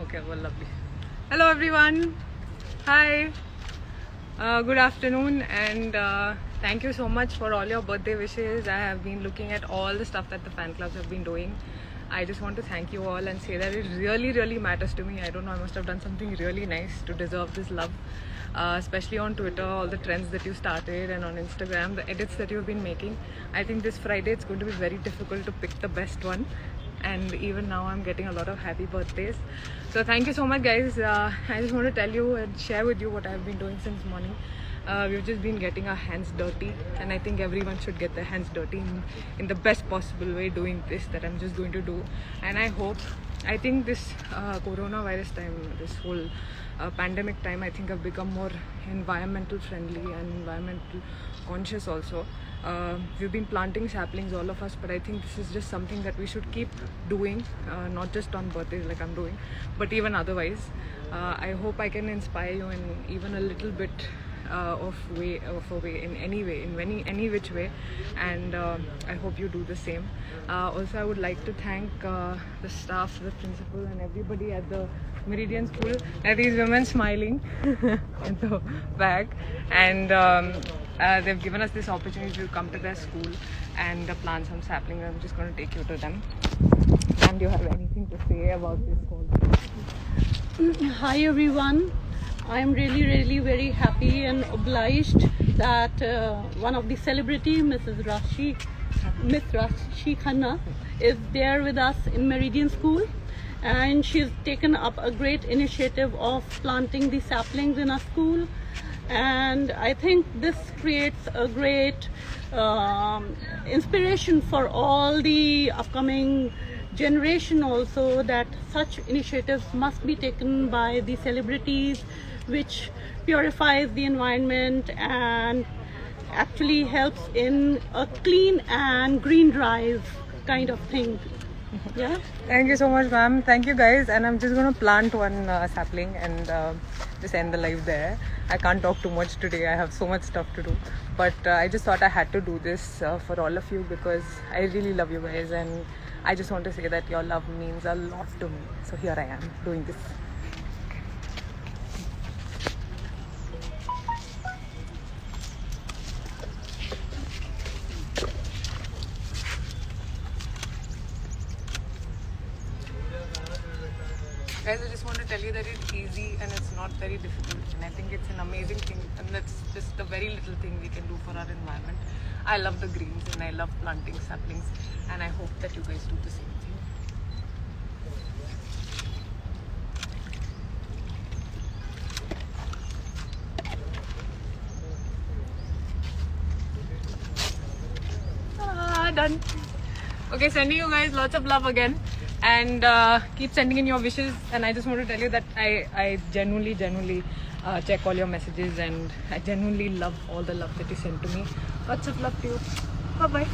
Okay, well, lovely. Hello everyone. Hi. Good afternoon and thank you so much for all your birthday wishes. I have been looking at all the stuff that the fan clubs have been doing. I just want to thank you all and say that it really matters to me. I don't know, I must have done something really nice to deserve this love. Especially on Twitter, all the trends that you started, and on Instagram, the edits that you've been making. I think this Friday it's going to be very difficult to pick the best one. And even now I'm getting a lot of happy birthdays. So thank you so much, guys. I just want to tell you and share with you what I've been doing since morning. We've just been getting our hands dirty, and I think everyone should get their hands dirty in the best possible way, doing this that I'm just going to do. And I think this coronavirus time, this whole pandemic time, I think I've become more environmental friendly and environmental conscious also. We've been planting saplings, all of us, but I think this is just something that we should keep doing, not just on birthdays like I'm doing, but even otherwise. I hope I can inspire you in even a little bit of a way, in any which way, and I hope you do the same. Also, I would like to thank the staff, the principal, and everybody at the Meridian School. There are these women smiling in the back, and they've given us this opportunity to come to their school and plant some saplings. I'm just going to take you to them. And do you have anything to say about this whole thing? Hi everyone. I am really very happy and obliged that one of the celebrity, Miss Rashi Khanna, is there with us in Meridian School, and she's taken up a great initiative of planting the saplings in our school. And I think this creates a great inspiration for all the upcoming generation also, that such initiatives must be taken by the celebrities, which purifies the environment and actually helps in a clean and green drive kind of thing. Yeah. Thank you so much, ma'am. Thank you, guys. And I'm just going to plant one sapling and just end the live there. I can't talk too much today. I have so much stuff to do. But I just thought I had to do this for all of you, because I really love you guys. And I just want to say that your love means a lot to me. So here I am doing this. Guys, I just want to tell you that it's easy and it's not very difficult, and I think it's an amazing thing, and that's just a very little thing we can do for our environment. I love the greens and I love planting saplings, and I hope that you guys do the same thing. Done. Okay, sending you guys lots of love again, and keep sending in your wishes. And I just want to tell you that I genuinely check all your messages, and I genuinely love all the love that you send to me. Lots of love to you. Bye bye.